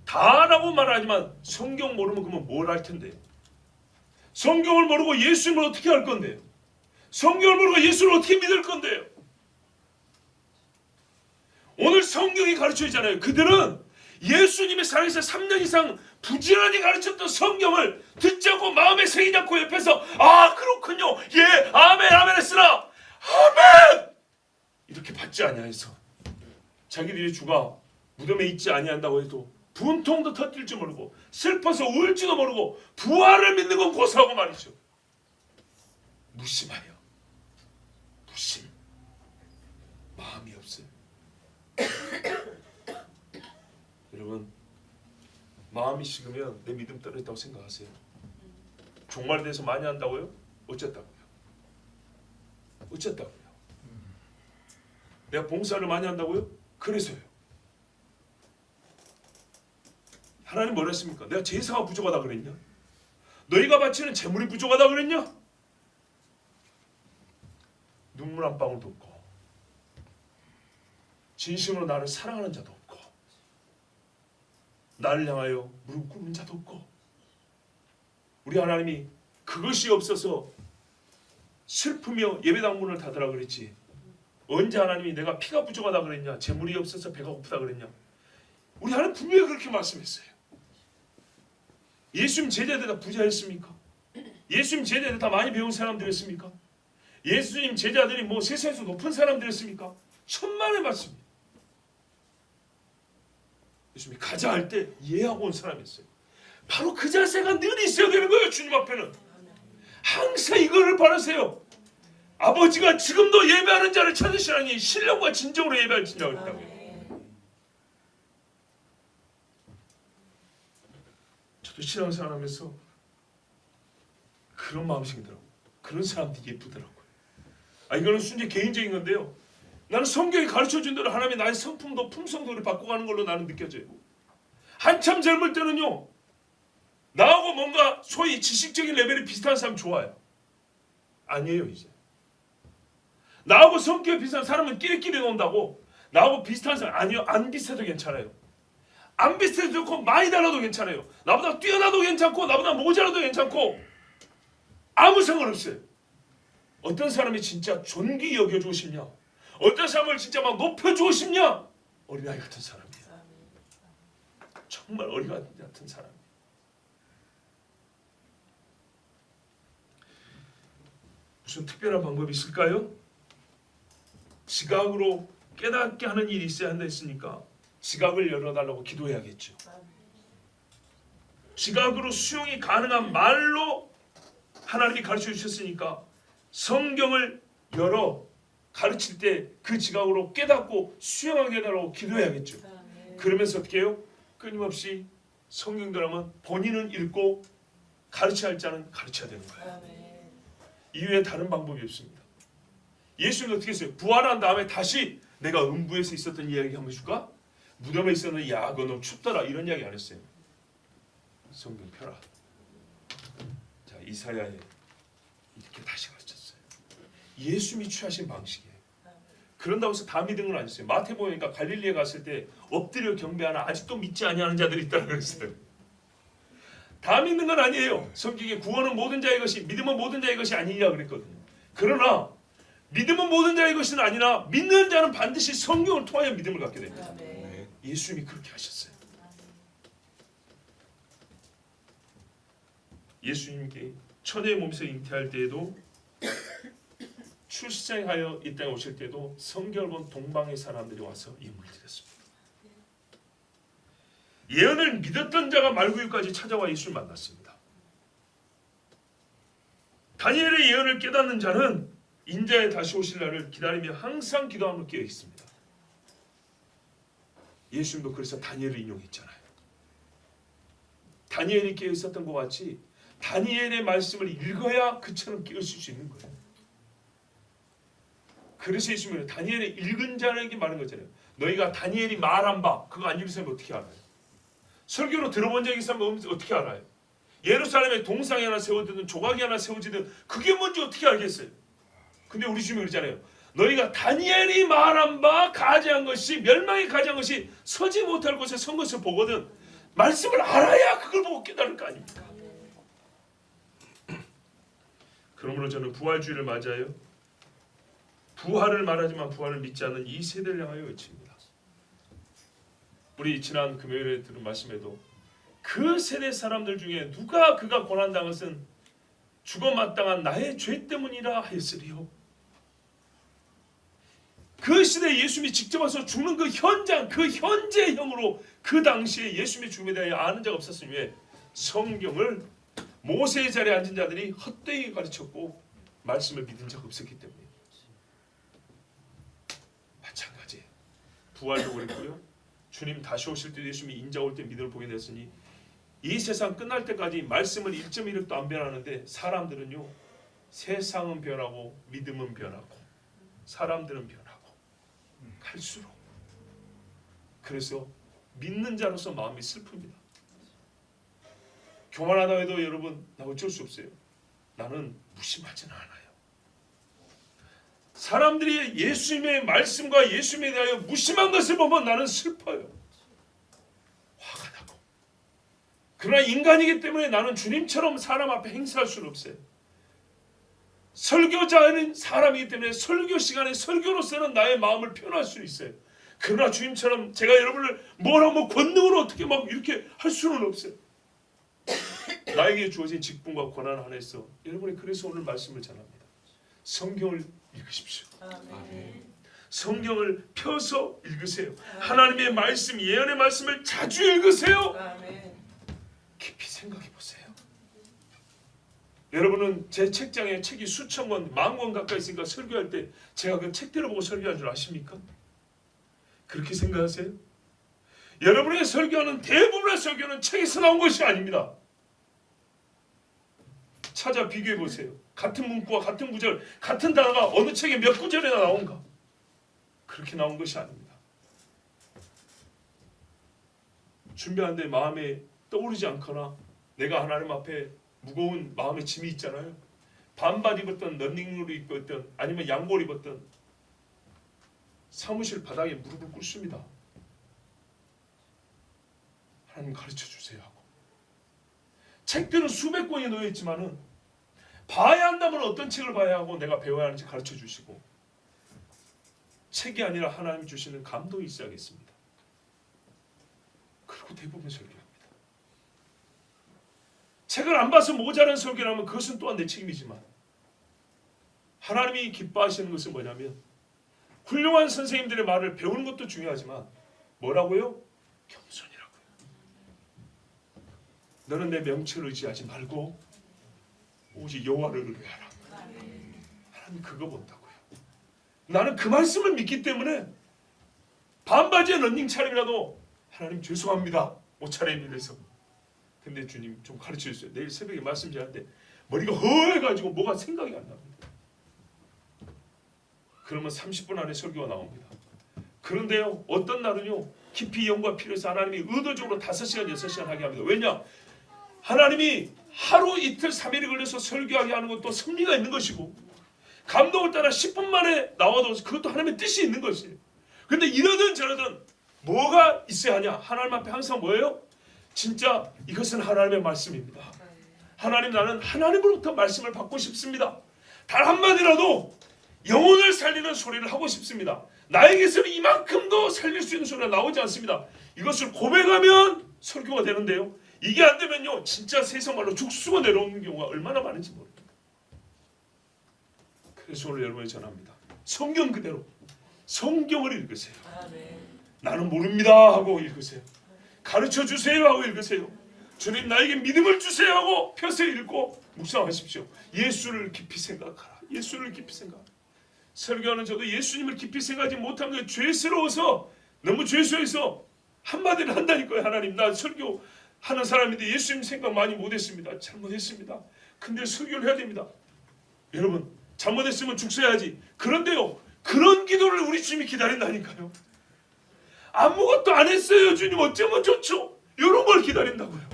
다 하라고 말하지만 성경 모르면 그러면 뭘 할 텐데요. 성경을 모르고 예수님을 어떻게 할 건데요. 성경을 모르고 예수를 어떻게 믿을 건데요. 오늘 성경이 가르쳐주잖아요. 그들은 예수님이 살아계셔 3년 이상 부지런히 가르쳤던 성경을 듣지 않고 마음에 새기지 않고 옆에서 아 그렇군요. 예 아멘 아멘 했으나 아멘 이렇게 받지 아니하여서 자기들이 주가 무덤에 있지 아니한다고 해도 분통도 터뜨릴 줄 모르고 슬퍼서 울지도 모르고 부활을 믿는 건 고사하고 말이죠. 무심하여 무심 마음이 없어요. 여러분 마음이 식으면 내 믿음 떨어졌다고 생각하세요. 종말에 대해서 많이 한다고요? 어쨌다고요? 어쨌다고요? 내가 봉사를 많이 한다고요? 그래서요. 하나님 뭐라 했습니까? 내가 제사가 부족하다 그랬냐? 너희가 바치는 제물이 부족하다 그랬냐? 눈물 한 방울도 없고 진심으로 나를 사랑하는 자도 없고 나를 향하여 무릎 꿇는 자도 없고 우리 하나님이 그것이 없어서 슬프며 예배당 문을 닫으라 그랬지 언제 하나님이 내가 피가 부족하다 그랬냐 재물이 없어서 배가 고프다 그랬냐 우리 하나님 분명히 그렇게 말씀했어요. 예수님 제자들 다 부자였습니까? 예수님 제자들 다 많이 배운 사람들이었습니까? 예수님 제자들이 뭐 세상에서 높은 사람들이었습니까? 천만의 말씀입니다. 예수님이 가자 할 때 이해하고 온 사람이었어요. 바로 그 자세가 늘 있어야 되는 거예요. 주님 앞에는 항상 이거를 바라세요. 아버지가 지금도 예배하는 자를 찾으시라니 신령과 진정으로 예배할 진정을 했다고요. 저도 신앙생활 하면서 그런 마음이 생기더라고요. 그런 사람들이 예쁘더라고요. 이거는 순전히 개인적인 건데요. 나는 성경이 가르쳐준 대로 하나님이 나의 성품도 품성도를 바꿔가는 걸로 나는 느껴져요. 한참 젊을 때는요, 나하고 뭔가 소위 지식적인 레벨이 비슷한 사람 좋아요. 아니에요. 이제 나하고 성격이 비슷한 사람은 끼리끼리 논다고. 나하고 비슷한 사람 아니요. 안 비슷해도 괜찮아요. 안 비슷해도 좋고 많이 달라도 괜찮아요. 나보다 뛰어나도 괜찮고 나보다 모자라도 괜찮고 아무 상관없어요. 어떤 사람이 진짜 존귀 여겨주고 싶냐, 어떤 사람을 진짜 막 높여주고 싶냐, 어린아이 같은 사람이에요. 정말 어린아이 같은 사람. 무슨 특별한 방법이 있을까요? 지각으로 깨닫게 하는 일이 있어야 한다 했으니까 지각을 열어달라고 기도해야겠죠. 지각으로 수용이 가능한 말로 하나님이 가르쳐 주셨으니까 성경을 열어 가르칠 때 그 지각으로 깨닫고 수용하게 해달라고 기도해야겠죠. 그러면서 어떻게 해요? 끊임없이 성경들하면 본인은 읽고 가르쳐야 할 자는 가르쳐야 되는 거예요. 이외에 다른 방법이 없습니다. 예수님은 어떻게 했어요? 부활한 다음에 다시 내가 음부에서 있었던 이야기 한번 해줄까? 무덤에 있었는데 야 그거 너무 춥더라 이런 이야기 안 했어요. 성경 펴라. 자 이사야에 이렇게 다시 가르쳤어요. 예수님이 취하신 방식이에요. 그런다고 해서 다 믿은 건 아니었어요. 마태복음이니까 갈릴리에 갔을 때 엎드려 경배하나 아직도 믿지 아니하는 자들이 있다고 그랬어요. 다 믿는 건 아니에요. 성경에 구원은 모든 자의 것이, 믿음은 모든 자의 것이 아니냐 그랬거든요. 그러나 믿음은 모든 자의 것은 아니라 믿는 자는 반드시 성경을 통하여 믿음을 갖게 됩니다. 예수님이 그렇게 하셨어요. 예수님께 천의 몸에서 잉태할 때에도 출생하여 이 땅에 오실 때도 성경을 본 동방의 사람들이 와서 예물을 드렸습니다. 예언을 믿었던 자가 말구유까지 찾아와 예수를 만났습니다. 다니엘의 예언을 깨닫는 자는 인자의 다시 오실 날을 기다리며 항상 기도함으로 깨어 있습니다. 예수님도 그래서 다니엘을 인용했잖아요. 다니엘이 깨어 있었던 것 같이 다니엘의 말씀을 읽어야 그처럼 깨어 있을 수 있는 거예요. 그래서 예수님은 다니엘의 읽은 자에게 말한 거잖아요. 너희가 다니엘이 말한 바 그거 안 읽으면 어떻게 알아요? 설교로 들어본 적이 있으면 어떻게 알아요? 예루살렘에 동상이 하나 세워지든 조각이 하나 세워지든 그게 뭔지 어떻게 알겠어요? 근데 우리 주님이 그러잖아요. 너희가 다니엘이 말한 바 가지한 것이 멸망에 가지한 것이 서지 못할 곳에 선 것을 보거든 말씀을 알아야 그걸 보고 깨달을 거 아닙니까? 그러므로 저는 부활주의를 맞아요. 부활을 말하지만 부활을 믿지 않는 이 세대를 향하여 외칩니다. 우리 지난 금요일에 들은 말씀에도 그 세대 사람들 중에 누가 그가 고난당한 것은 죽어 마땅한 나의 죄 때문이라 하였으리요. 그 시대에 예수님이 직접 와서 죽는 그 현장, 그 현재형으로 그 당시에 예수님의 죽음에 대하여 아는 자가 없었으니 왜? 성경을 모세의 자리에 앉은 자들이 헛되이 가르쳤고 말씀을 믿은 자가 없었기 때문에 마찬가지예요. 부활도 그랬고요. 주님 다시 오실 때 예수님이 인자 올 때 믿음을 보게 됐으니 이 세상 끝날 때까지 말씀을 1.1획도 안 변하는데 사람들은요. 세상은 변하고 믿음은 변하고 사람들은 변하고 갈수록 그래서 믿는 자로서 마음이 슬픕니다. 교만하다 해도 여러분 나 어쩔 수 없어요. 나는 무심하지는 않아요. 사람들이 예수님의 말씀과 예수님에 대하여 무심한 것을 보면 나는 슬퍼요. 화가 나고. 그러나 인간이기 때문에 나는 주님처럼 사람 앞에 행사할 수는 없어요. 설교자는 사람이기 때문에 설교 시간에 설교로서는 나의 마음을 표현할 수 있어요. 그러나 주님처럼 제가 여러분을 뭐라고 권능으로 어떻게 막 이렇게 할 수는 없어요. 나에게 주어진 직분과 권한 안에서 여러분이 그래서 오늘 말씀을 전합니다. 성경을 읽으십시오. 성경을 펴서 읽으세요. 하나님의 말씀, 예언의 말씀을 자주 읽으세요. 깊이 생각해 보세요. 여러분은 제 책장에 책이 수천 권, 만 권 가까이 있으니까 설교할 때 제가 그 책들을 보고 설교한 줄 아십니까? 그렇게 생각하세요? 여러분의 설교하는 대부분의 설교는 책에서 나온 것이 아닙니다. 찾아 비교해 보세요. 같은 문구와 같은 구절, 같은 단어가 어느 책에 몇 구절이나 나온가? 그렇게 나온 것이 아닙니다. 준비하는데 마음에 떠오르지 않거나 내가 하나님 앞에 무거운 마음의 짐이 있잖아요. 반바지 입었던 런닝룩을 입었던 아니면 양복을 입었던 사무실 바닥에 무릎을 꿇습니다. 하나님 가르쳐 주세요 하고. 책들은 수백 권이 놓여 있지만은 봐야 한다면 어떤 책을 봐야 하고 내가 배워야 하는지 가르쳐 주시고, 책이 아니라 하나님 주시는 감동이 있어야겠습니다. 그리고 대부분 설교합니다. 책을 안 봐서 모자란 설교를 하면 그것은 또한 내 책임이지만, 하나님이 기뻐하시는 것은 뭐냐면 훌륭한 선생님들의 말을 배우는 것도 중요하지만 뭐라고요? 겸손이라고요. 너는 내 명철을 의지하지 말고 오직 여호와를 의뢰하라. 하나님 그거 본다고요. 나는 그 말씀을 믿기 때문에 반바지에 런닝 차림이라도 하나님 죄송합니다, 옷 차림이라서. 근데 주님 좀 가르쳐 주세요. 내일 새벽에 말씀 전할 때 머리가 허해가지고 뭐가 생각이 안 납니다. 그러면 30분 안에 설교가 나옵니다. 그런데요, 어떤 날은요 깊이 연구가 필요해서 하나님이 의도적으로 5시간 6시간 하게 합니다. 왜냐? 하나님이 하루 이틀 3일이 걸려서 설교하게 하는 것도 섭리가 있는 것이고, 감동을 따라 10분 만에 나와도 그것도 하나님의 뜻이 있는 것이에요. 그런데 이러든 저러든 뭐가 있어야 하냐? 하나님 앞에 항상 뭐예요? 진짜 이것은 하나님의 말씀입니다. 하나님, 나는 하나님으로부터 말씀을 받고 싶습니다. 단 한마디라도 영혼을 살리는 소리를 하고 싶습니다. 나에게서는 이만큼도 살릴 수 있는 소리가 나오지 않습니다. 이것을 고백하면 설교가 되는데요, 이게 안 되면요 진짜 세상 말로 죽수가 내려오는 경우가 얼마나 많은지 모릅니다. 그래서 오늘 여러분이 전합니다. 성경 그대로 성경을 읽으세요. 나는 모릅니다 하고 읽으세요. 가르쳐 주세요 하고 읽으세요. 주님 나에게 믿음을 주세요 하고 펴서 읽고 묵상하십시오. 예수를 깊이 생각하라. 예수를 깊이 생각하라. 설교하는 저도 예수님을 깊이 생각하지 못한 게 죄스러워서, 너무 죄수해서 한마디를 한다니까요. 하나님, 나 설교하는 사람인데 예수님 생각 많이 못했습니다. 잘못했습니다. 근데 설교를 해야 됩니다. 여러분, 잘못했으면 죽어야지. 그런데요, 그런 기도를 우리 주님이 기다린다니까요. 아무것도 안 했어요 주님 어쩌면 좋죠, 이런 걸 기다린다고요.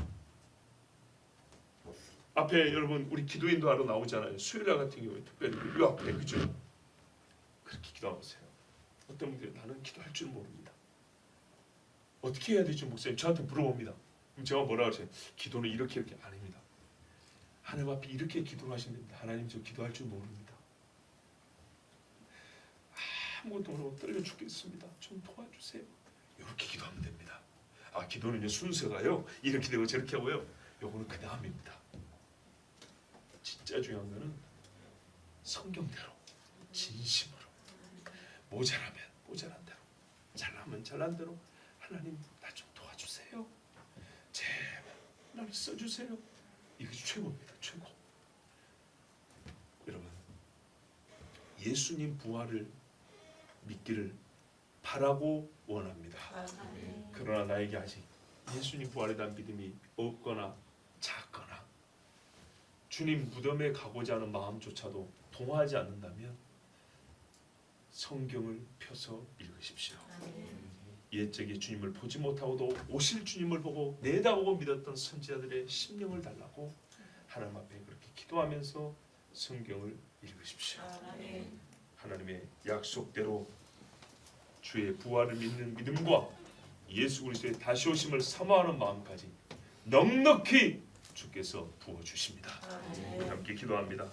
앞에 여러분 우리 기도인도 하러 나오잖아요. 수요일날 같은 경우에 특별히 이 앞에, 그죠? 그렇게 기도하세요. 어떤 분들이 나는 기도할 줄 모릅니다. 어떻게 해야 되지 목사님? 저한테 물어봅니다. 그럼 제가 뭐라고 하세요? 기도는 이렇게 아닙니다. 하나님 앞에 이렇게 기도를 하시면 됩니다. 하나님, 저 기도할 줄 모릅니다. 아무것도 모르고 떨려 죽겠습니다. 좀 도와주세요. 이렇게 기도하면 됩니다. 아, 기도는요 순서가요 이렇게 되고 저렇게 하고요, 요거는 그 다음입니다. 진짜 중요한 거는 성경대로 진심으로, 모자라면 모자란 대로, 잘나면 잘난 대로, 하나님 나 좀 도와주세요, 제발 나를 써주세요. 이것이 최고입니다. 최고. 여러분, 예수님 부활을 믿기를 바라고 원합니다. 그러나 나에게 아직 예수님 부활에 대한 믿음이 없거나 작거나 주님 무덤에 가고자 하는 마음조차도 동하지 않는다면 성경을 펴서 읽으십시오. 옛적에 주님을 보지 못하고도 오실 주님을 보고 내다보고 믿었던 선지자들의 심령을 달라고 하나님 앞에 그렇게 기도하면서 성경을 읽으십시오. 하나님의 약속대로 주의 부활을 믿는 믿음과 예수 그리스도의 다시 오심을 사모하는 마음까지 넉넉히 주께서 부어주십니다. 함께 기도합니다.